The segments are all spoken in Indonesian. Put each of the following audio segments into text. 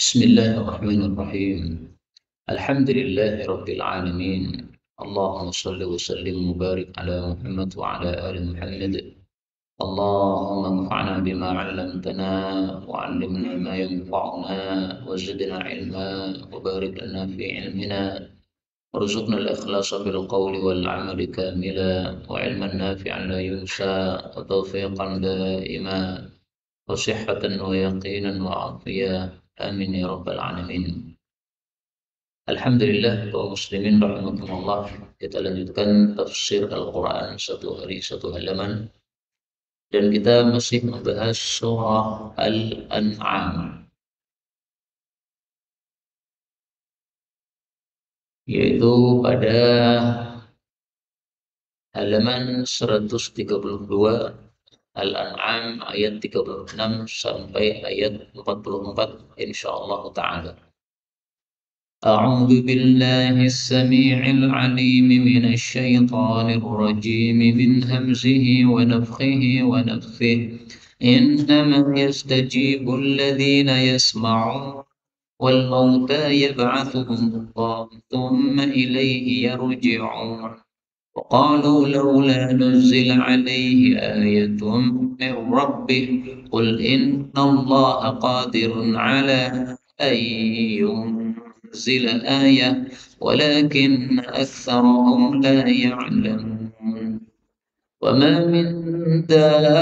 بسم الله الرحمن الرحيم. الحمد لله رب العالمين. اللهم صل وسلم وبارك على محمد وعلى آل محمد. اللهم انفعنا بما علمتنا وعلمنا ما ينفعنا وزدنا علما وبارك لنا في علمنا وارزقنا الإخلاص في القول والعمل كاملا وعلما نافعا لا ينسى وتوفيقا دائما وصحة ويقينا وعافية. آمين يا رب العالمين. Alhamdulillah kaum muslimin rahimakumullah, kita lanjutkan tafsir Al-Quran satu hari satu halaman dan kita masih membahas surah Al-An'am, yaitu pada halaman 132 Al-An'am ayat 36 sampai ayat 44 insyaallah ta'ala. أعوذ بالله السميع العليم من الشيطان الرجيم من همزه ونفخه ونفثه. إنما يستجيب الذين يسمعون والموتى يبعثهم الله ثم إليه يرجعون. وقالوا لولا نزل عليه آية من ربه قل إن الله قادر على أن ينزل آية ولكن أكثرهم لا يعلمون. وما من دابة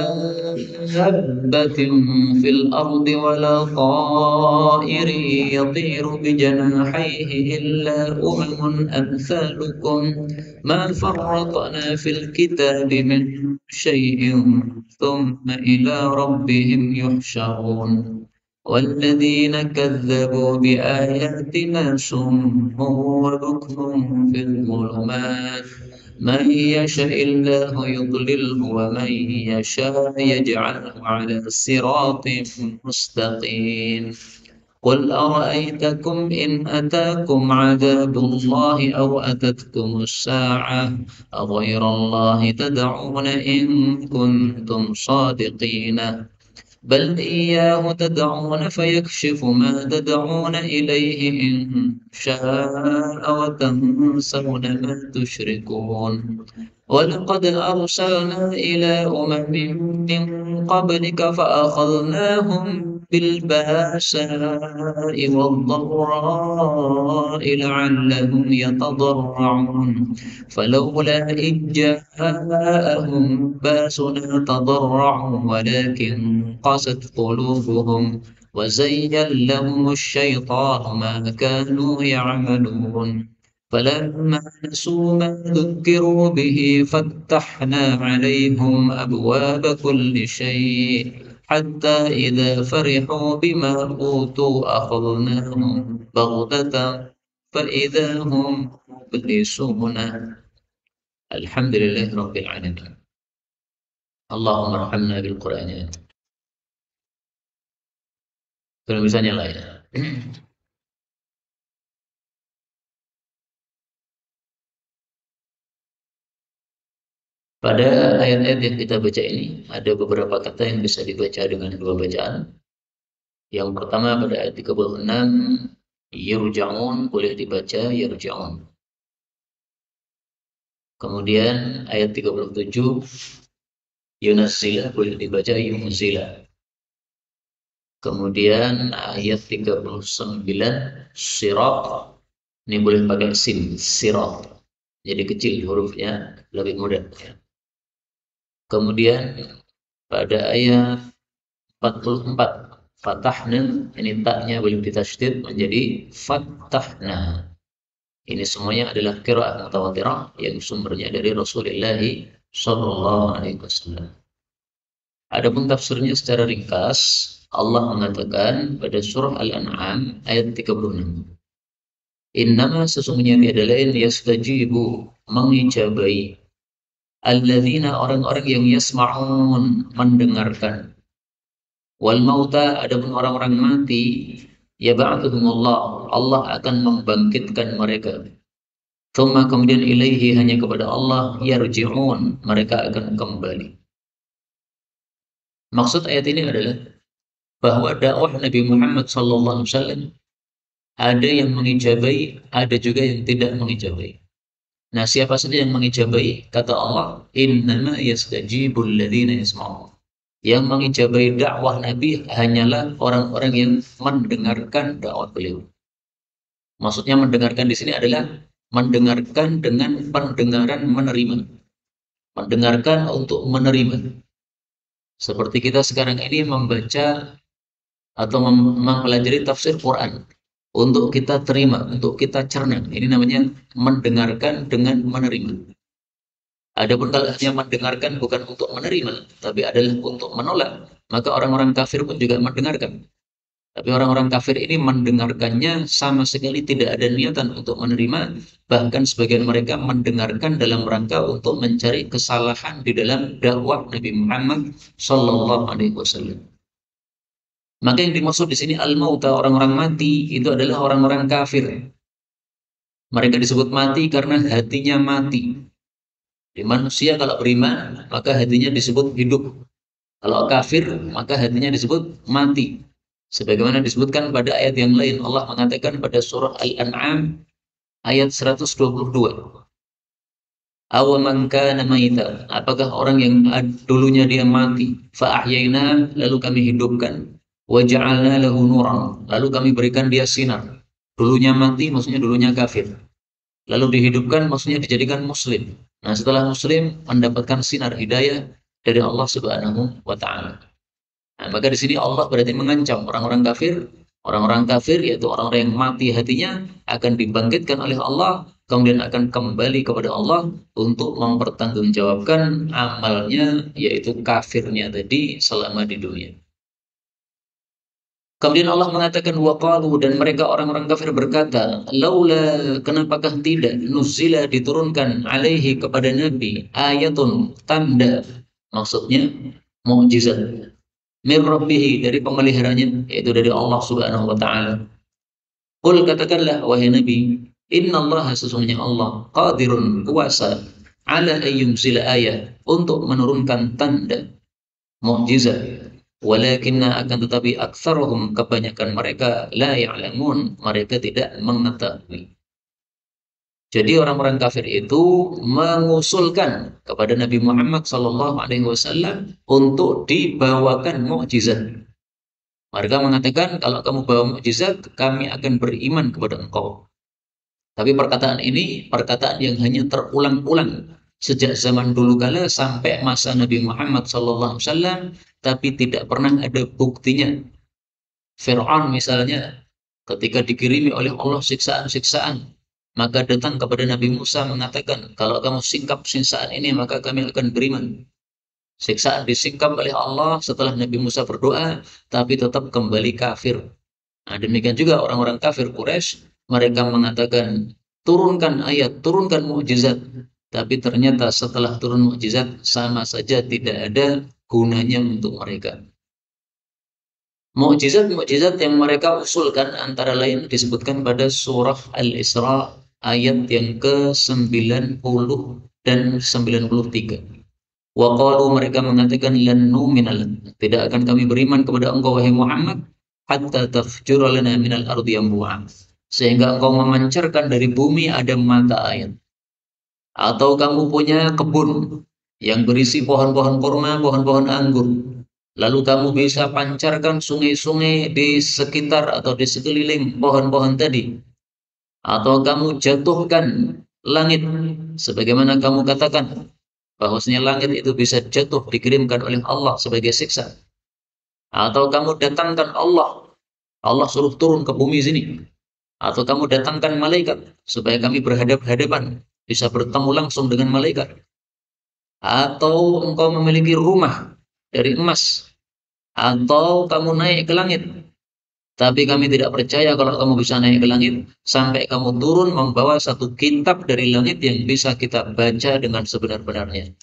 في الأرض ولا طائر يطير بجناحيه إلا أمم أمثالكم ما فرطنا في الكتاب من شيء ثم إلى ربهم يحشرون. والذين كذبوا بآياتنا صم وبكم في الظلمات من يشاء الله يضلله ومن يشاء يجعله على صراط مستقيم. قل أرأيتكم إن أتاكم عذاب الله أو أتتكم الساعة أغير الله تدعون إن كنتم صادقين بل إياه تدعون فيكشف ما تدعون إليه إن شاء وتنسون ما تشركون. ولقد أرسلنا إلى أمم من قبلك فأخذناهم بالبأساء والضراء لعلهم يتضرعون فلولا إذ جاءهم بأسنا تضرعوا ولكن قست قلوبهم وزين لهم الشيطان ما كانوا يعملون. فلما نسوا ما ذكروا به فتحنا عليهم أبواب كل شيء حتى إذا فرحوا بما أوتوا أخذناهم بغتة فإذا هم مبلسون. الحمد لله رب العالمين. اللهم ارحمنا بالقرآن. Tulisan yang lain. Pada ayat-ayat yang kita baca ini ada beberapa kata yang bisa dibaca dengan dua bacaan. Yang pertama pada ayat 36 yurja'un boleh dibaca yarja'un. Kemudian ayat 37 yunazzila boleh dibaca yunzila. Kemudian ayat 39 sirat ini boleh pakai sin, sirat. Jadi kecil hurufnya, lebih mudah. Kemudian pada ayat 44 fatahna, ini taknya boleh ditasydid menjadi fatahna. Ini semuanya adalah qiraah mutawatirah yang sumbernya dari Rasulullah sallallahu alaihi wasallam. Adapun tafsirnya secara ringkas, Allah mengatakan pada surah Al-An'am ayat 36. Innama sesungguhnya tiada lain yastajibu mengijabai alladzina orang-orang yang yasma'un mendengarkan wal mauta adapun orang-orang mati yab'atsuhumullah Allah akan membangkitkan mereka. Tsumma kemudian ilaihi hanya kepada Allah yarji'un mereka akan kembali. Maksud ayat ini adalah bahwa dakwah Nabi Muhammad SAW ada yang mengijabai, ada juga yang tidak mengijabai. Nah, siapa saja yang mengijabai, kata Allah, innama yastajibul ladzina yasma'un. Yang mengijabai dakwah Nabi hanyalah orang-orang yang mendengarkan dakwah beliau. Maksudnya mendengarkan di sini adalah mendengarkan dengan pendengaran menerima. Mendengarkan untuk menerima. Seperti kita sekarang ini membaca atau mempelajari tafsir Quran. Untuk kita terima, untuk kita cerna. Ini namanya mendengarkan dengan menerima. Adapun kalau hanya mendengarkan bukan untuk menerima, tapi adalah untuk menolak, maka orang-orang kafir pun juga mendengarkan. Tapi orang-orang kafir ini mendengarkannya sama sekali tidak ada niatan untuk menerima, bahkan sebagian mereka mendengarkan dalam rangka untuk mencari kesalahan di dalam dakwah Nabi Muhammad Sallallahu Alaihi Wasallam. Maka yang dimaksud di sini al-mauta, orang-orang mati, itu adalah orang-orang kafir. Mereka disebut mati karena hatinya mati. Di manusia kalau beriman, maka hatinya disebut hidup. Kalau kafir, maka hatinya disebut mati. Sebagaimana disebutkan pada ayat yang lain, Allah mengatakan pada surah Al-An'am ayat 122. Awaman kana maita, apakah orang yang dulunya dia mati, fa'ahyayna, lalu kami hidupkan, wa ja'alna lahu nuran, lalu kami berikan dia sinar. Dulunya mati maksudnya dulunya kafir. Lalu dihidupkan maksudnya dijadikan muslim. Nah, setelah muslim mendapatkan sinar hidayah dari Allah Subhanahu wa taala. Nah, maka di sini Allah berarti mengancam orang-orang kafir. Orang-orang kafir yaitu orang-orang yang mati hatinya akan dibangkitkan oleh Allah, kemudian akan kembali kepada Allah untuk mempertanggungjawabkan amalnya, yaitu kafirnya tadi selama di dunia. Kemudian Allah mengatakan waqalu, dan mereka orang-orang kafir berkata, laula, kenapakah tidak nuzila, diturunkan alaihi, kepada Nabi, ayatun, tanda, maksudnya mukjizat, min rabbihi, dari pemeliharanya, yaitu dari Allah Subhanahu wa taala. Qul, katakanlah wahai Nabi, innallaha, sesungguhnya Allah, qadirun, kuasa, ala ayyunzila ayat, untuk menurunkan tanda, mukjizat. Walakinna, akan tetapi, aktsaruhum, kebanyakan mereka, la ya'lamun, mereka tidak mengetahui. Jadi orang-orang kafir itu mengusulkan kepada Nabi Muhammad SAW untuk dibawakan mukjizat. Mereka mengatakan, kalau kamu bawa mukjizat, kami akan beriman kepada engkau. Tapi perkataan ini perkataan yang hanya terulang-ulang sejak zaman dulu kala sampai masa Nabi Muhammad SAW, tapi tidak pernah ada buktinya. Fir'aun misalnya, ketika dikirimi oleh Allah siksaan-siksaan, maka datang kepada Nabi Musa mengatakan, kalau kamu singkap siksaan ini, maka kami akan beriman. Siksaan disingkap oleh Allah setelah Nabi Musa berdoa, tapi tetap kembali kafir. Nah, demikian juga orang-orang kafir Quraisy, mereka mengatakan, turunkan ayat, turunkan mukjizat. Tapi ternyata setelah turun mukjizat, sama saja tidak ada gunanya untuk mereka. Mukjizat-mukjizat yang mereka usulkan antara lain disebutkan pada surah Al-Isra ayat yang ke-90 dan 93. Wa qalu, mereka mengatakan, lan nu'mina lak, tidak akan kami beriman kepada engkau wahai Muhammad, hatta tafjura lana minal ardi yanbu'a, sehingga engkau memancarkan dari bumi ada mata air. Atau kamu punya kebun yang berisi pohon-pohon kurma, pohon-pohon anggur, lalu kamu bisa pancarkan sungai-sungai di sekitar atau di sekeliling pohon-pohon tadi. Atau kamu jatuhkan langit, sebagaimana kamu katakan bahwasanya langit itu bisa jatuh dikirimkan oleh Allah sebagai siksa. Atau kamu datangkan Allah, Allah suruh turun ke bumi sini. Atau kamu datangkan malaikat supaya kami berhadap-hadapan, bisa bertemu langsung dengan malaikat. Atau engkau memiliki rumah dari emas, atau kamu naik ke langit. Tapi kami tidak percaya kalau kamu bisa naik ke langit sampai kamu turun membawa satu kitab dari langit yang bisa kita baca dengan sebenar-benarnya.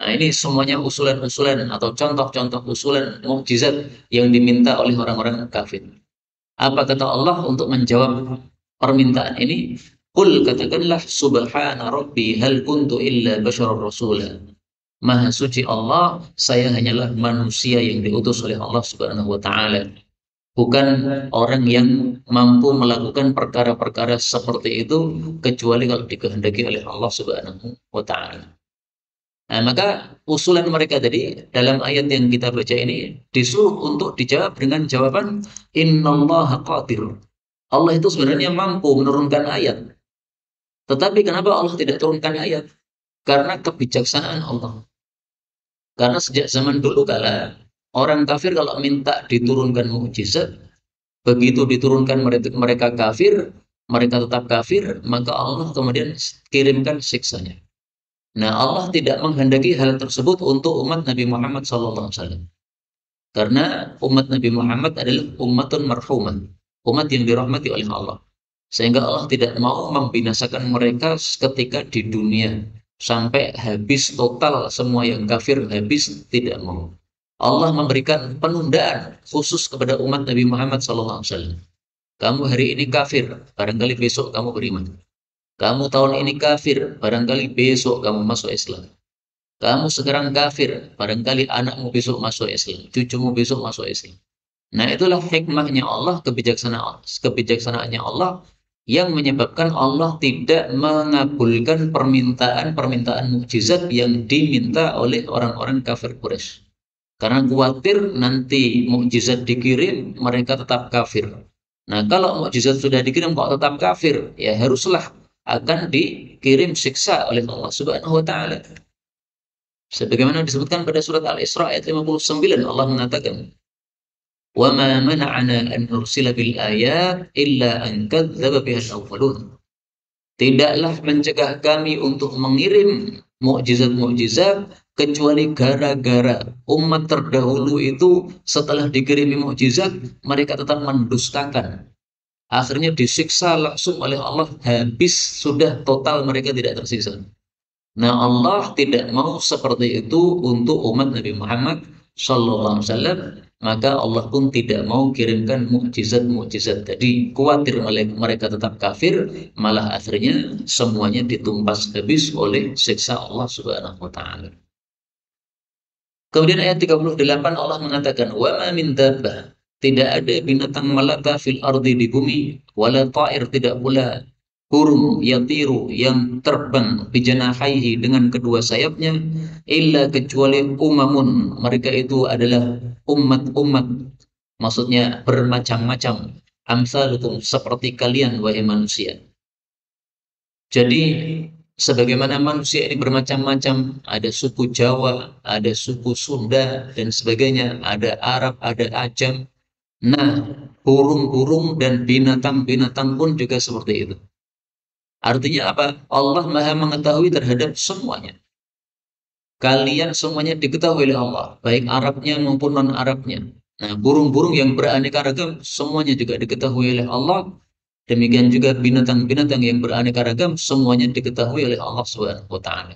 Nah, ini semuanya usulan-usulan atau contoh-contoh usulan mukjizat yang diminta oleh orang-orang kafir. Apa kata Allah untuk menjawab permintaan ini? Qul, katakanlah, subhana rabbi hal kuntu illa basyarar rasula. Maha suci Allah, saya hanyalah manusia yang diutus oleh Allah Subhanahu wa taala. Bukan orang yang mampu melakukan perkara-perkara seperti itu kecuali kalau dikehendaki oleh Allah Subhanahu wa taala. Nah, maka usulan mereka tadi dalam ayat yang kita baca ini disuruh untuk dijawab dengan jawaban innallaha qadir. Allah itu sebenarnya mampu menurunkan ayat. Tetapi kenapa Allah tidak turunkan ayat? Karena kebijaksanaan Allah. Karena sejak zaman dulu kala orang kafir kalau minta diturunkan mukjizat, begitu diturunkan mereka kafir, mereka tetap kafir, maka Allah kemudian kirimkan siksanya. Nah, Allah tidak menghendaki hal tersebut untuk umat Nabi Muhammad SAW. Karena umat Nabi Muhammad adalah umatun marhumah, umat yang dirahmati oleh Allah. Sehingga Allah tidak mau membinasakan mereka ketika di dunia. Sampai habis total semua yang kafir habis, tidak mau. Allah memberikan penundaan khusus kepada umat Nabi Muhammad SAW. Kamu hari ini kafir, barangkali besok kamu beriman. Kamu tahun ini kafir, barangkali besok kamu masuk Islam. Kamu sekarang kafir, barangkali anakmu besok masuk Islam, cucumu besok masuk Islam. Nah, itulah hikmahnya Allah, kebijaksanaannya Allah yang menyebabkan Allah tidak mengabulkan permintaan-permintaan mukjizat yang diminta oleh orang-orang kafir Quraisy. Karena khawatir nanti mukjizat dikirim, mereka tetap kafir. Nah, kalau mukjizat sudah dikirim kok tetap kafir, ya haruslah akan dikirim siksa oleh Allah Subhanahu wa taala. Sebagaimana disebutkan pada surat Al-Isra ayat 59, Allah mengatakan, وَمَا مَنَعَنَا أَن نُرْسِلَ بِالْآيَاتِ إِلَّا أَن كَذَّبَ بِهَا الْأَوَّلُونَ. Tidaklah mencegah kami untuk mengirim mukjizat-mukjizat kecuali gara-gara umat terdahulu itu setelah dikirimi mukjizat mereka tetap mendustakan. Akhirnya disiksa langsung oleh Allah, habis sudah total, mereka tidak tersisa. Nah, Allah tidak mau seperti itu untuk umat Nabi Muhammad Sallallahu Alaihi Wasallam, maka Allah pun tidak mau kirimkan mukjizat-mukjizat. Jadi khawatir mereka tetap kafir, malah akhirnya semuanya ditumpas habis oleh siksa Allah Subhanahu Wa Taala. Kemudian ayat 38 Allah mengatakan, wa ma min dabbah, tidak ada binatang melata fil ardi di bumi, wala ta'ir, tidak pula burung yatiru yang terbang bijanahaihi dengan kedua sayapnya, illa kecuali umamun, mereka itu adalah umat-umat, maksudnya bermacam-macam, amsalukum, seperti kalian wahai manusia. Jadi sebagaimana manusia ini bermacam-macam, ada suku Jawa, ada suku Sunda dan sebagainya, ada Arab, ada Ajam. Nah, burung-burung dan binatang-binatang pun juga seperti itu. Artinya apa? Allah Maha mengetahui terhadap semuanya. Kalian semuanya diketahui oleh Allah, baik Arabnya maupun non-Arabnya. Nah, burung-burung yang beraneka ragam semuanya juga diketahui oleh Allah. Demikian juga binatang-binatang yang beraneka ragam semuanya diketahui oleh Allah Subhanahu wa taala.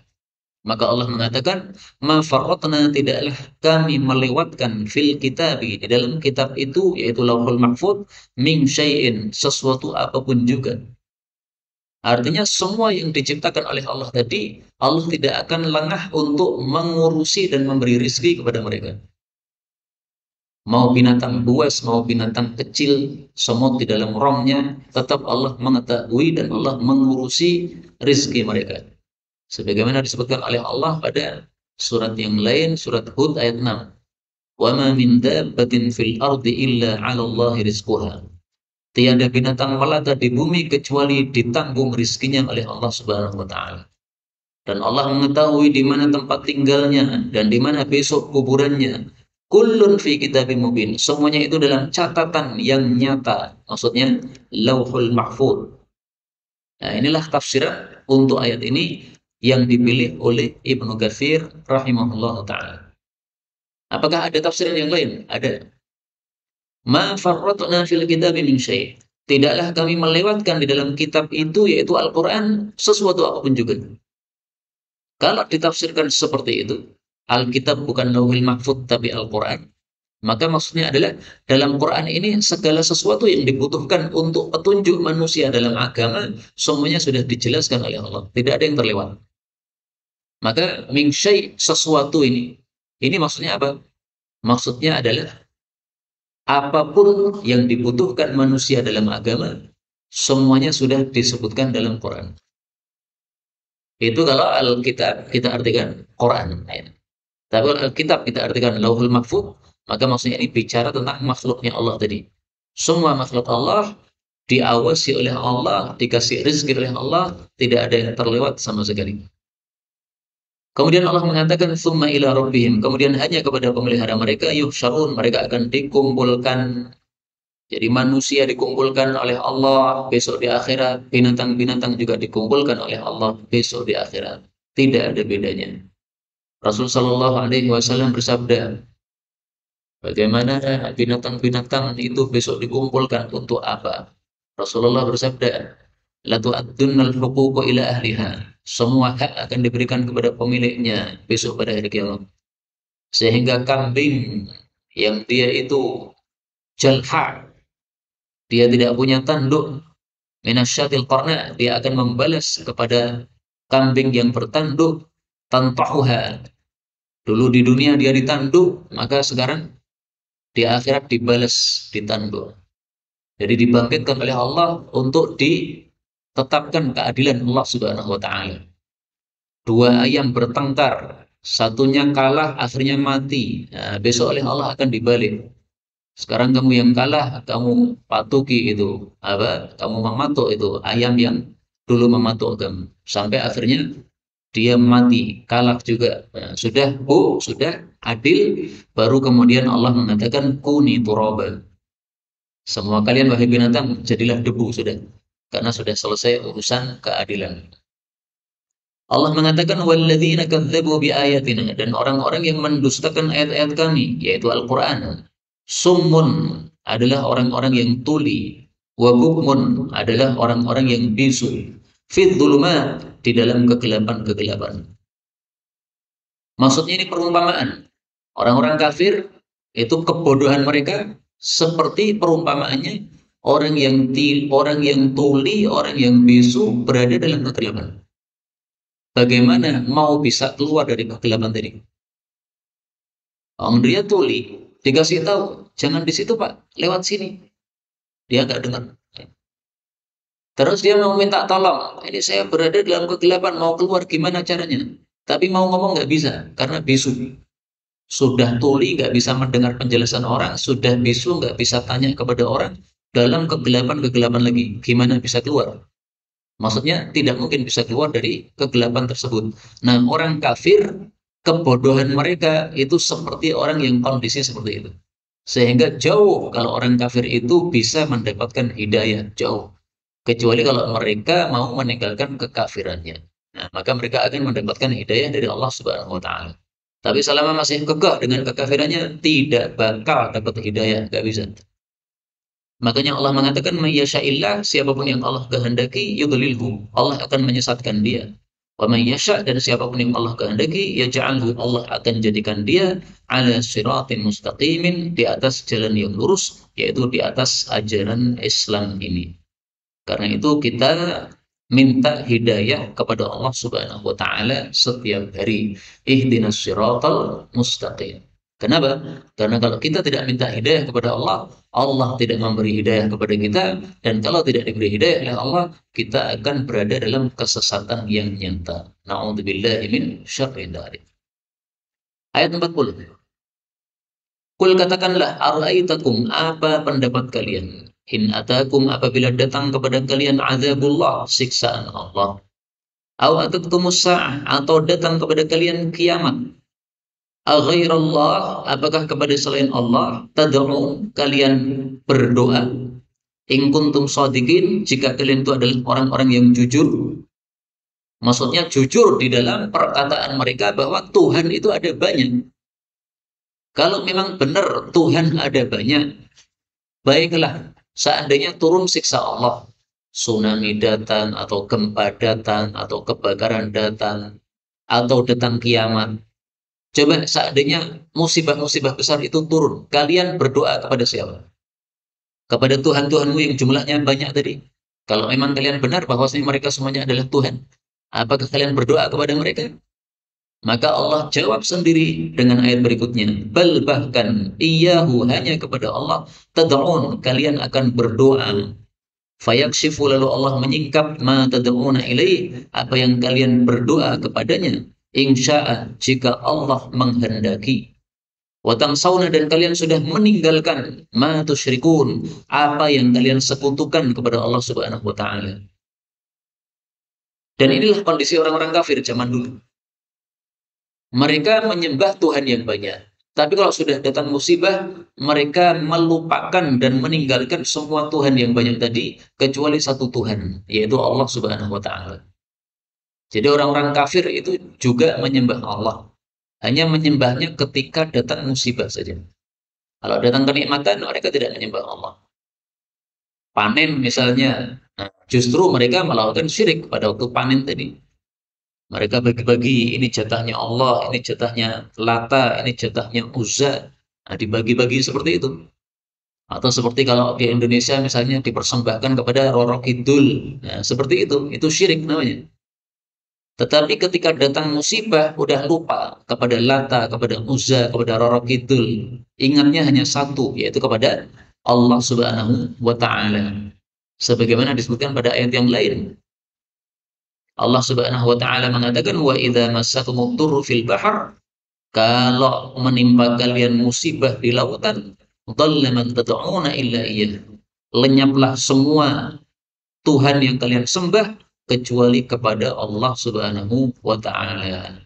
Maka Allah mengatakan, "Ma farratna, tidaklah kami melewatkan fil kitabi, di dalam kitab itu yaitu Lauhul Mahfuz, min syai'in, sesuatu apapun juga." Artinya semua yang diciptakan oleh Allah tadi, Allah tidak akan lengah untuk mengurusi dan memberi rizki kepada mereka. Mau binatang buas, mau binatang kecil, semut di dalam romnya, tetap Allah mengetahui dan Allah mengurusi rizki mereka. Sebagaimana disebutkan oleh Allah pada surat yang lain, surat Hud ayat 6. وَمَا مِنْ دَابَّةٍ فِي الْأَرْضِ إِلَّا عَلَى اللَّهِ رِزْقُهَا. Tiada binatang melata di bumi kecuali ditanggung rizkinya oleh Allah Subhanahu wa taala. Dan Allah mengetahui di mana tempat tinggalnya dan di mana besok kuburannya. Kullun fi kitabim mubin. Semuanya itu dalam catatan yang nyata. Maksudnya Lauhul Mahfuz. Nah, inilah tafsiran untuk ayat ini yang dipilih oleh Ibnu Katsir rahimahullah taala. Apakah ada tafsiran yang lain? Ada. Ma farratna fil kitabi min syai'. Tidaklah kami melewatkan di dalam kitab itu, yaitu Al-Quran, sesuatu apapun juga. Kalau ditafsirkan seperti itu, Alkitab bukan Lauhul Mahfuz tapi Al-Quran, maka maksudnya adalah dalam Quran ini segala sesuatu yang dibutuhkan untuk petunjuk manusia dalam agama semuanya sudah dijelaskan oleh Allah, tidak ada yang terlewat. Maka min syai' sesuatu ini maksudnya apa? Maksudnya adalah apapun yang dibutuhkan manusia dalam agama, semuanya sudah disebutkan dalam Quran. Itu kalau Alkitab kita artikan Quran. Ya. Tapi kalau Alkitab kita artikan Lauhul Mahfuz, maka maksudnya ini bicara tentang makhluknya Allah tadi. Semua makhluk Allah diawasi oleh Allah, dikasih rezeki oleh Allah, tidak ada yang terlewat sama sekali. Kemudian Allah mengatakan summa ila rabbihim, kemudian hanya kepada pemelihara mereka yuhsyarun, mereka akan dikumpulkan. Jadi manusia dikumpulkan oleh Allah besok di akhirat, binatang-binatang juga dikumpulkan oleh Allah besok di akhirat. Tidak ada bedanya. Rasul Shallallahu Alaihi Wasallam bersabda, bagaimana binatang-binatang itu besok dikumpulkan untuk apa? Rasulullah bersabda, la tu'addunnal huquqa ila ahliha. Semua hak akan diberikan kepada pemiliknya besok pada hari kiamat. Sehingga kambing yang dia itu jalha, dia tidak punya tanduk, minasyatil qarna, dia akan membalas kepada kambing yang bertanduk tantahuha. Dulu di dunia dia ditanduk, maka sekarang di akhirat dibalas ditanduk. Jadi dibangkitkan oleh Allah untuk ditetapkan keadilan Allah Subhanahu wa taala. Dua ayam bertengkar, satunya kalah akhirnya mati. Nah, besok oleh Allah akan dibalik. Sekarang kamu yang kalah, kamu patuki itu apa? Kamu mematuk itu ayam yang dulu mematuk kamu. Sampai akhirnya dia mati, kalah juga. Nah, sudah adil, baru kemudian Allah mengatakan kuni turaba. Semua kalian wahai binatang jadilah debu sudah. Karena sudah selesai urusan keadilan. Allah mengatakan walladzina kadzdzabu biayatina, dan orang-orang yang mendustakan ayat-ayat kami yaitu Al-Qur'an. Summun adalah orang-orang yang tuli, wa bukmun adalah orang-orang yang bisu. Fid dzulumat, di dalam kegelapan-kegelapan. Maksudnya ini perumpamaan. Orang-orang kafir itu kebodohan mereka seperti perumpamaannya orang yang tuli, orang yang bisu berada dalam kegelapan. Bagaimana mau bisa keluar dari kegelapan tadi? Orang dia tuli, dikasih tahu, jangan di situ Pak, lewat sini. Dia nggak dengar. Terus dia mau minta tolong, ini saya berada dalam kegelapan, mau keluar gimana caranya? Tapi mau ngomong nggak bisa, karena bisu. Sudah tuli nggak bisa mendengar penjelasan orang, sudah bisu nggak bisa tanya kepada orang, dalam kegelapan-kegelapan lagi, gimana bisa keluar? Maksudnya tidak mungkin bisa keluar dari kegelapan tersebut. Nah, orang kafir, kebodohan mereka itu seperti orang yang kondisi seperti itu. Sehingga jauh kalau orang kafir itu bisa mendapatkan hidayah, jauh. Kecuali kalau mereka mau meninggalkan kekafirannya. Nah, maka mereka akan mendapatkan hidayah dari Allah Subhanahu wa taala. Tapi selama masih kekeh dengan kekafirannya, tidak bakal dapat hidayah, nggak bisa. Makanya Allah mengatakan mayyasha'illah, siapapun yang Allah kehendaki yudlilhu, Allah akan menyesatkan dia. Wa mayyasha', dan siapapun yang Allah kehendaki yaj'alhu, Allah akan jadikan dia ala siratin mustaqimin, di atas jalan yang lurus, yaitu di atas ajaran Islam ini. Karena itu kita minta hidayah kepada Allah Subhanahu wa taala setiap hari. Ihdinas siratal mustaqim. Kenapa? Karena kalau kita tidak minta hidayah kepada Allah, Allah tidak memberi hidayah kepada kita, dan kalau tidak diberi hidayah oleh Allah, kita akan berada dalam kesesatan yang nyata. Na'udzubillahi min syarri dzalik. Ayat 40. Kul katakanlah, ara'aitakum, apa pendapat kalian? In atakum, apabila datang kepada kalian azabullah, siksaan Allah. Aw atatkumus sa'ah, atau datang kepada kalian kiamat. Aghairallah, apakah kepada selain Allah tad'un, kalian berdoa? In kuntum shadiqin, jika kalian itu adalah orang-orang yang jujur. Maksudnya jujur di dalam perkataan mereka bahwa Tuhan itu ada banyak. Kalau memang benar Tuhan ada banyak, baiklah, seandainya turun siksa Allah, tsunami datang, atau gempa datang, atau kebakaran datang, atau datang kiamat. Coba seandainya musibah-musibah besar itu turun, kalian berdoa kepada siapa? Kepada Tuhan-Tuhanmu yang jumlahnya banyak tadi. Kalau memang kalian benar bahwa mereka semuanya adalah Tuhan, apakah kalian berdoa kepada mereka? Maka Allah jawab sendiri dengan ayat berikutnya, bal bahkan iyyahu, hanya kepada Allah tad'un, kalian akan berdoa. Fayakshifu, lalu Allah menyingkap ma tad'una ilaih, apa yang kalian berdoa kepadanya. Insya'a, jika Allah menghendaki. Watang sauna, dan kalian sudah meninggalkan ma tusyrikun, apa yang kalian sekutukan kepada Allah Subhanahu wa taala. Dan inilah kondisi orang-orang kafir zaman dulu. Mereka menyembah Tuhan yang banyak. Tapi kalau sudah datang musibah, mereka melupakan dan meninggalkan semua Tuhan yang banyak tadi, kecuali satu Tuhan, yaitu Allah Subhanahu wa taala. Jadi orang-orang kafir itu juga menyembah Allah. Hanya menyembahnya ketika datang musibah saja. Kalau datang kenikmatan, mereka tidak menyembah Allah. Panen misalnya, nah, justru mereka melakukan syirik pada waktu panen tadi. Mereka bagi-bagi, ini jatahnya Allah, ini jatahnya Lata, ini jatahnya Uzza. Nah, dibagi-bagi seperti itu. Atau seperti kalau di Indonesia misalnya dipersembahkan kepada Roro Kidul. Nah, seperti itu syirik namanya. Tetapi ketika datang musibah, udah lupa kepada Lata, kepada Uzza, kepada Roro Kidul. Ingatnya hanya satu, yaitu kepada Allah Subhanahu wa Ta'ala. Sebagaimana disebutkan pada ayat yang lain. Allah Subhanahu wa taala mengatakan, wa idza massakumud durru fil bahr, kalau menimpa kalian musibah di lautan, dhalla man tad'una illa iyyah, lenyaplah semua Tuhan yang kalian sembah kecuali kepada Allah Subhanahu wa taala.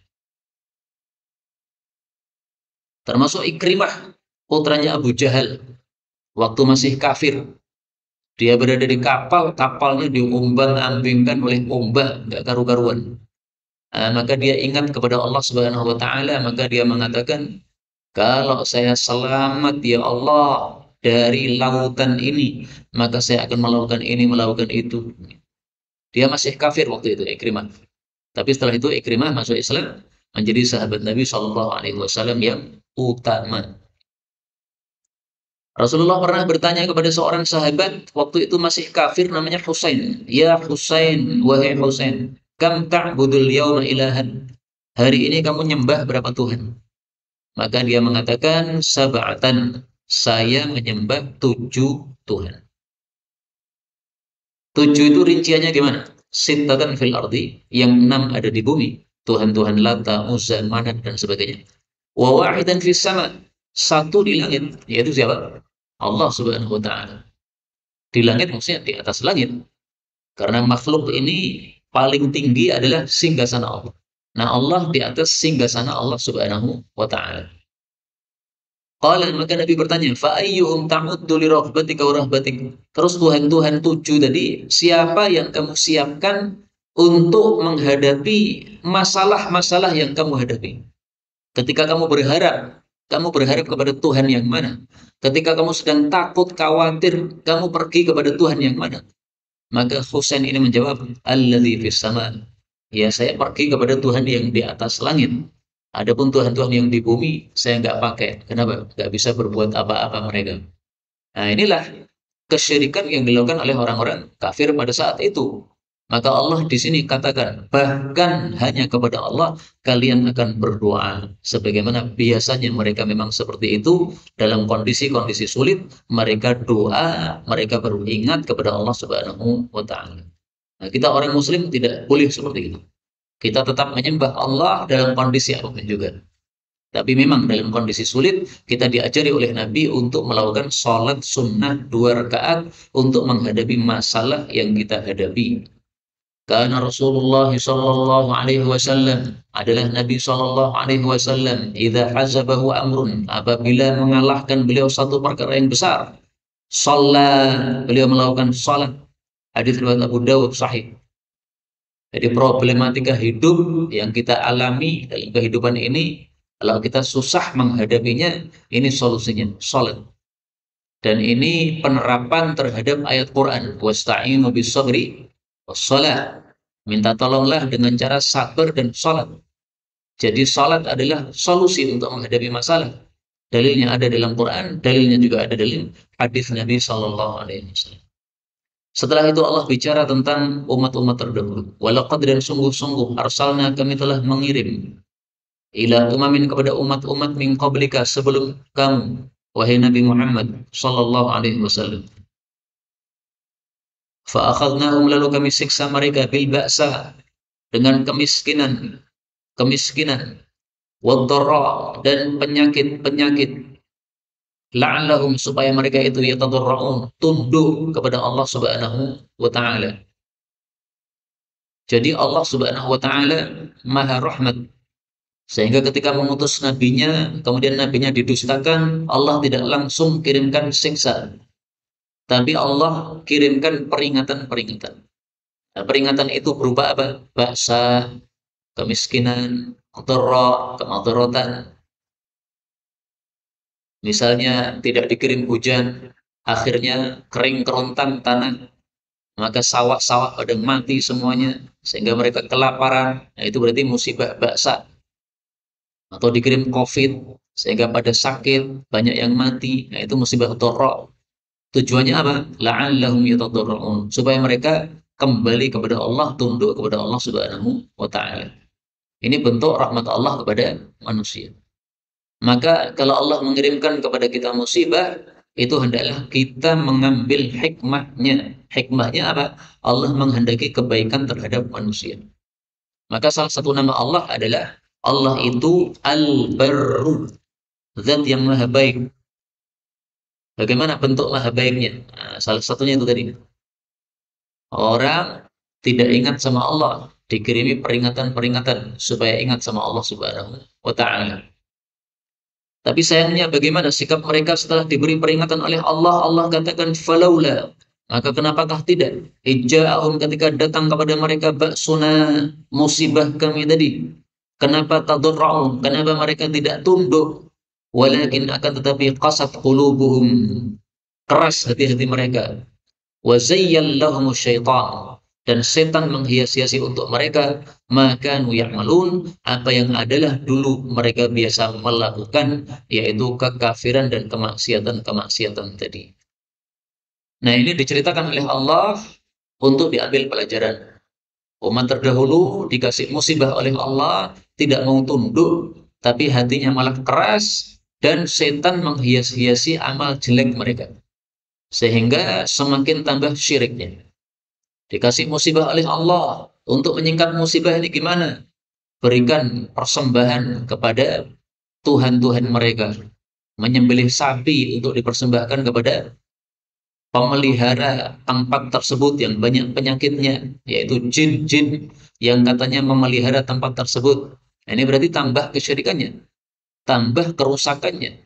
Termasuk Ikrimah, putranya Abu Jahal, waktu masih kafir. Dia berada di kapal, kapalnya diombang-ambingkan oleh ombak, nggak karu-karuan. Maka dia ingat kepada Allah Subhanahu wa taala, maka dia mengatakan, kalau saya selamat ya Allah dari lautan ini, maka saya akan melakukan ini, melakukan itu. Dia masih kafir waktu itu, Ikrimah. Tapi setelah itu Ikrimah masuk Islam, menjadi sahabat Nabi Shallallahu Alaihi Wasallam yang utama. Rasulullah pernah bertanya kepada seorang sahabat waktu itu masih kafir, namanya Husain. Ya Husain, wahai Husain, kam ta'budul yawma ilahan. Hari ini kamu nyembah berapa Tuhan? Maka dia mengatakan, sab'atan, saya menyembah 7 Tuhan. 7 itu rinciannya gimana? Sittatan fil ardi, yang 6 ada di bumi. Tuhan-Tuhan Lata, Uzza, Manat, dan sebagainya. Wa wahidan fis sama, 1 di langit, yaitu siapa? Allah Subhanahu wa taala. Di langit maksudnya di atas langit. Karena makhluk ini paling tinggi adalah singgasana Allah. Nah, Allah di atas singgasana Allah Subhanahu wa taala. Qala, maka Nabi bertanya, fa ayyuhum ta'uddu li rahbatika wa rahbatik. Terus Tuhan-Tuhan 7 tadi, siapa yang kamu siapkan untuk menghadapi masalah-masalah yang kamu hadapi? Ketika kamu berharap kepada Tuhan yang mana? Ketika kamu sedang takut, khawatir, kamu pergi kepada Tuhan yang mana? Maka Husain ini menjawab, alladzi fis sama. Ya, saya pergi kepada Tuhan yang di atas langit. Adapun Tuhan-Tuhan yang di bumi, saya nggak pakai. Kenapa? Nggak bisa berbuat apa-apa mereka. Nah, inilah kesyirikan yang dilakukan oleh orang-orang kafir pada saat itu. Maka Allah di sini katakan, bahkan hanya kepada Allah kalian akan berdoa. Sebagaimana biasanya mereka memang seperti itu, dalam kondisi-kondisi sulit, mereka doa, mereka beringat kepada Allah Subhanahu wa taala. Nah, kita orang muslim tidak boleh seperti itu. Kita tetap menyembah Allah dalam kondisi apapun juga. Tapi memang dalam kondisi sulit, kita diajari oleh Nabi untuk melakukan sholat sunnah 2 rakaat untuk menghadapi masalah yang kita hadapi. Karena Rasulullah sallallahu alaihi wasallam, adalah Nabi sallallahu alaihi wasallam, idza hazabahu amrun, apabila mengalahkan beliau satu perkara yang besar, beliau melakukan salat. Hadis riwayat Abu Dawud sahih. Jadi problematika hidup yang kita alami dalam kehidupan ini, kalau kita susah menghadapinya, ini solusinya, salat. Dan ini penerapan terhadap ayat Quran, wasta'inu bis-sabri was-shalah. Minta tolonglah dengan cara sabar dan salat. Jadi salat adalah solusi untuk menghadapi masalah. Dalilnya ada dalam Quran, dalilnya juga ada dalam hadis Nabi sallallahu alaihi wasallam. Setelah itu Allah bicara tentang umat-umat terdahulu. Walaqad, dan sungguh-sungguh, arsalna, kami telah mengirim. ila umamin kepada umat-umat min qablika sebelum kamu wahai Nabi Muhammad sallallahu alaihi wasallam. Fa akhadnahum lalu kami siksa mereka bil ba'sa dengan kemiskinan wadh-dharra dan penyakit-penyakit la'allahum supaya mereka itu yatadarra'un tunduk kepada Allah Subhanahu wa taala. Jadi Allah Subhanahu wa taala Maha Rahmat. Sehingga ketika mengutus nabinya, kemudian nabinya didustakan, Allah tidak langsung kirimkan siksa. Tapi Allah kirimkan peringatan-peringatan. Nah, peringatan itu berupa apa? Ba'sa, kemiskinan, dharra, kemadaratan. Misalnya tidak dikirim hujan, akhirnya kering kerontang tanah, maka sawah-sawah pada mati semuanya, sehingga mereka kelaparan. Nah, itu berarti musibah ba'sa. Atau dikirim COVID, sehingga pada sakit, banyak yang mati. Nah, itu musibah dharra. Tujuannya apa? La'allahum yatadarra'un. Supaya mereka kembali kepada Allah, tunduk kepada Allah Subhanahu wa taala. Ini bentuk rahmat Allah kepada manusia. Maka kalau Allah mengirimkan kepada kita musibah, itu hendaklah kita mengambil hikmahnya. Hikmahnya apa? Allah menghendaki kebaikan terhadap manusia. Maka salah satu nama Allah adalah Allah itu Al-Barru, zat yang maha baik. Bagaimana bentuk maha baiknya? Nah, salah satunya itu tadi. Orang tidak ingat sama Allah, dikirimi peringatan-peringatan supaya ingat sama Allah Subhanahu wa taala. Tapi sayangnya bagaimana sikap mereka setelah diberi peringatan oleh Allah? Allah katakan falaula. Maka kenapakah tidak? Ija'ahum ketika datang kepada mereka ba'suna musibah kami tadi. Kenapa tadarra'un? Kenapa mereka tidak tunduk? Walakin akan tetapi qasat qulubuhum. Keras hati-hati mereka. Wa zayyallahum syaitan. Dan setan menghias-hiasi untuk mereka maka ya'malun apa yang adalah dulu mereka biasa melakukan, yaitu kekafiran dan kemaksiatan-kemaksiatan tadi. Nah, ini diceritakan oleh Allah untuk diambil pelajaran. Umat terdahulu dikasih musibah oleh Allah, tidak mau tunduk, tapi hatinya malah keras, dan setan menghias-hiasi amal jelek mereka. Sehingga semakin tambah syiriknya. Dikasih musibah oleh Allah. Untuk menyingkat musibah ini gimana? Berikan persembahan kepada Tuhan-Tuhan mereka. Menyembelih sapi untuk dipersembahkan kepada pemelihara tempat tersebut yang banyak penyakitnya, yaitu jin-jin yang katanya memelihara tempat tersebut. Ini berarti tambah kesyirikannya, tambah kerusakannya.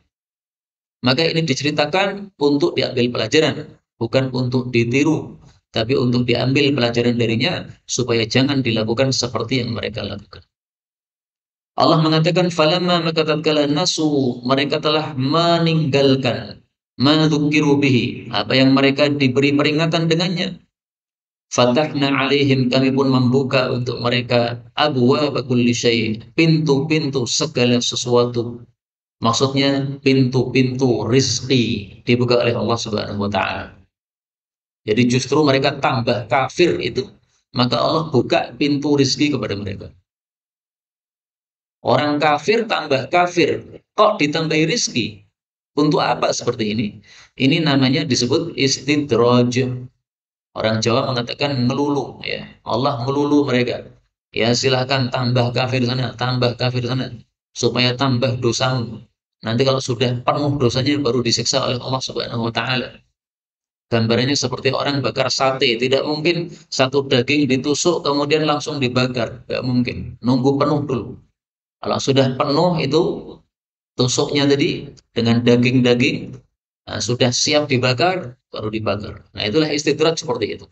Maka ini diceritakan untuk diambil pelajaran, bukan untuk ditiru, tapi untuk diambil pelajaran darinya supaya jangan dilakukan seperti yang mereka lakukan. Allah mengatakan falamma maka tatkala nasu mereka telah meninggalkan madzukiru bihi apa yang mereka diberi peringatan dengannya. Fatahna alaihim kami pun membuka untuk mereka abwaaba kulli syai pintu-pintu segala sesuatu. Maksudnya pintu-pintu rizki dibuka oleh Allah Subhanahu wa taala. Jadi justru mereka tambah kafir itu, maka Allah buka pintu rizki kepada mereka. Orang kafir tambah kafir, kok ditambahi rizki? Untuk apa seperti ini? Ini namanya disebut istidraj. Orang Jawa mengatakan melulu, ya. Allah melulu mereka. Ya silahkan tambah kafir sana, tambah kafir sana, supaya tambah dosamu. Nanti kalau sudah penuh dosanya baru disiksa oleh Allah Subhanahu wa taala. Gambarannya seperti orang bakar sate, tidak mungkin satu daging ditusuk kemudian langsung dibakar, tidak mungkin. Nunggu penuh dulu. Kalau sudah penuh itu tusuknya tadi dengan daging-daging, nah, sudah siap dibakar, baru dibakar. Nah, itulah istidraj seperti itu.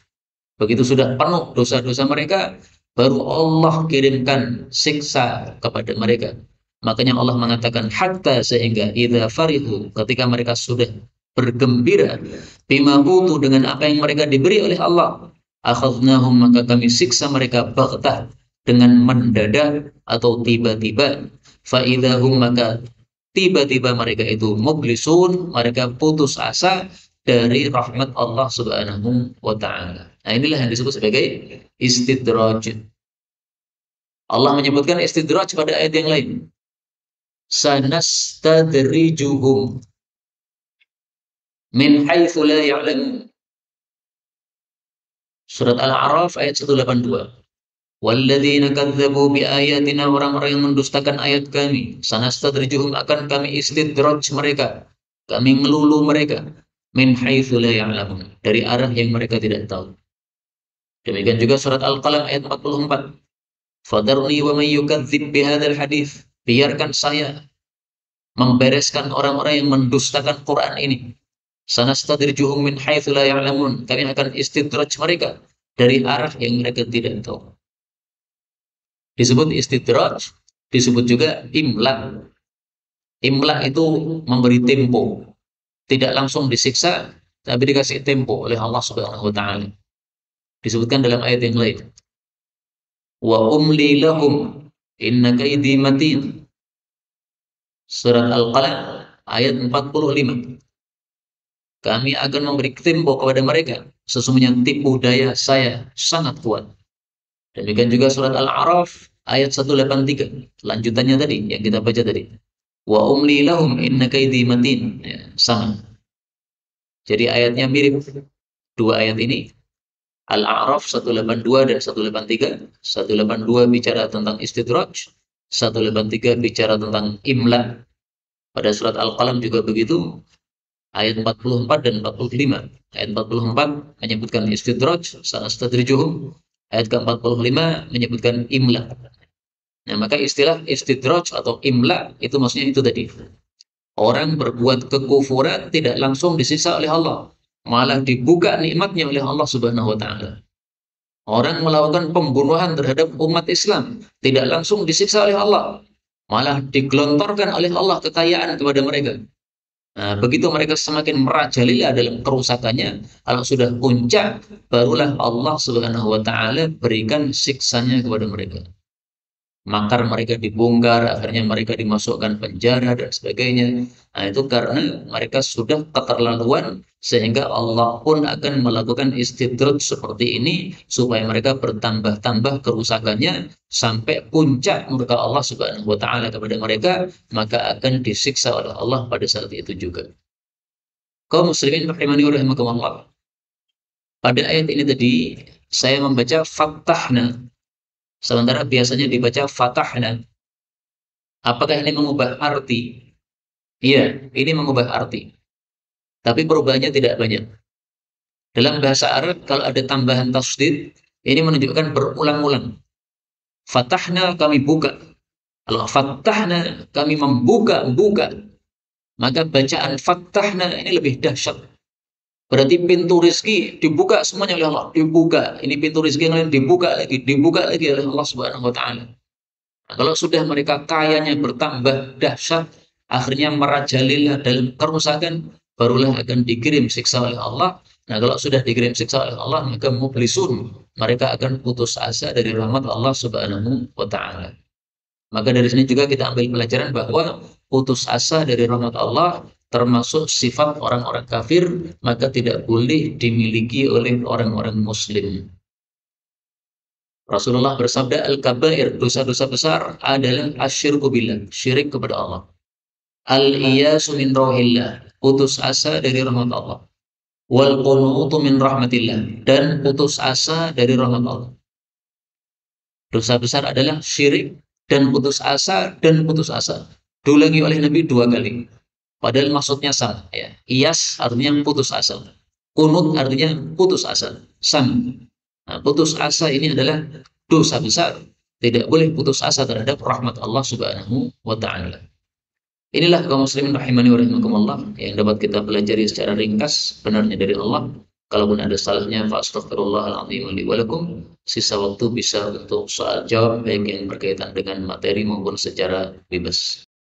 Begitu sudah penuh dosa-dosa mereka, baru Allah kirimkan siksa kepada mereka. Makanya Allah mengatakan hatta sehingga idza farihu ketika mereka sudah bergembira bima utu dengan apa yang mereka diberi oleh Allah, akhadnahum maka kami siksa mereka baghtah dengan mendadak atau tiba-tiba, fa idzahum maka tiba-tiba mereka itu mublisun, mereka putus asa dari rahmat Allah Subhanahu wa taala. Nah, inilah yang disebut sebagai istidraj. Allah menyebutkan istidraj pada ayat yang lain. sanastadrijuhum min haitsu la ya'lamun. Surat Al-A'raf ayat 182. Walladzina kadzdzabu biayatina, orang-orang yang mendustakan ayat kami, sanastadrijuhum, akan kami istidraj mereka, kami ngelulu mereka, min haitsu la ya'lamun, dari arah yang mereka tidak tahu. Demikian juga surat Al-Qalam ayat 44. Fadarni wa may yukadzdzib bihadzal hadits, biarkan saya membereskan orang-orang yang mendustakan Quran ini. Sanastadrijuhum min haitsu la ya'lamun, kami akan istidraj mereka dari arah yang mereka tidak tahu. Disebut istidraj, disebut juga imla. Imla itu memberi tempo, tidak langsung disiksa, tapi dikasih tempo oleh Allah Subhanahu wa taala. Disebutkan dalam ayat yang lain. Wa umli lahum inna kaidi matin. Surat Al-Qalam ayat 45. Kami akan memberi tempo kepada mereka, sesungguhnya tipu daya saya sangat kuat. Demikian juga surat Al-A'raf ayat 183. Lanjutannya tadi yang kita baca tadi. Wa umli lahum inna kaidi matin. Ya, sama. Jadi ayatnya mirip. Dua ayat ini, Al-A'raf 182 dan 183. 182 bicara tentang istidraj, 183 bicara tentang imla. Pada surat Al-Qalam juga begitu, ayat 44 dan 45. Ayat 44 menyebutkan istidraj, sanastadrijuhum. Ayat ke-45 menyebutkan imla. Nah, maka istilah istidraj atau imla itu maksudnya itu tadi. Orang berbuat kekufuran tidak langsung disiksa oleh Allah, malah dibuka nikmatnya oleh Allah Subhanahu wa taala. Orang melakukan pembunuhan terhadap umat Islam tidak langsung disiksa oleh Allah, malah digelontorkan oleh Allah kekayaan kepada mereka. Nah, begitu mereka semakin merajalela dalam kerusakannya, kalau sudah puncak, barulah Allah Subhanahu wa taala berikan siksanya kepada mereka. Makar mereka dibongkar, akhirnya mereka dimasukkan penjara dan sebagainya. Nah, itu karena mereka sudah keterlaluan, sehingga Allah pun akan melakukan istidraj seperti ini supaya mereka bertambah-tambah kerusakannya sampai puncak murka Allah Subhanahu wa taala kepada mereka, maka akan disiksa oleh Allah pada saat itu juga. Kaum muslimin rahimani wa rahimakumullah. Pada ayat ini tadi saya membaca fathahna, sementara biasanya dibaca fatahna. Apakah ini mengubah arti? Iya, ini mengubah arti. Tapi perubahannya tidak banyak. Dalam bahasa Arab, kalau ada tambahan tasdid, ini menunjukkan berulang-ulang. Fatahna, kami buka. Kalau fatahna, kami membuka. Maka bacaan fatahna ini lebih dahsyat. Berarti pintu rezeki dibuka semuanya oleh Allah. Dibuka. Ini pintu rezeki yang lain dibuka lagi oleh Allah Subhanahu wa taala. Nah, kalau sudah mereka kayanya bertambah dahsyat, akhirnya merajalela dalam kerusakan, barulah akan dikirim siksa oleh Allah. Nah, kalau sudah dikirim siksa oleh Allah, maka mublisun, mereka akan putus asa dari rahmat Allah Subhanahu wa taala. Maka dari sini juga kita ambil pelajaran bahwa putus asa dari rahmat Allah termasuk sifat orang-orang kafir, maka tidak boleh dimiliki oleh orang-orang muslim. Rasulullah bersabda, al-kabair, dosa-dosa besar adalah asyirku billah, syirik kepada Allah. Al-iyasu min rohillah, putus asa dari rahmat Allah. Wal qunutu min rahmatillah, dan putus asa dari rahmat Allah. Dosa besar adalah syirik dan putus asa Diulangi oleh Nabi 2 kali. Padahal maksudnya sama. Ya. Iyas artinya putus asa. Kunut artinya putus asa. Sama. Nah, putus asa ini adalah dosa besar. Tidak boleh putus asa terhadap rahmat Allah Subhanahu wa taala. Inilah kaum muslimin rahimani wa rahimakumullah yang dapat kita pelajari secara ringkas, benarnya dari Allah. Kalaupun ada salahnya, fa astaghfirullahaladzim li wa lakum. Sisa waktu bisa untuk soal jawab baik yang berkaitan dengan materi maupun secara bebas.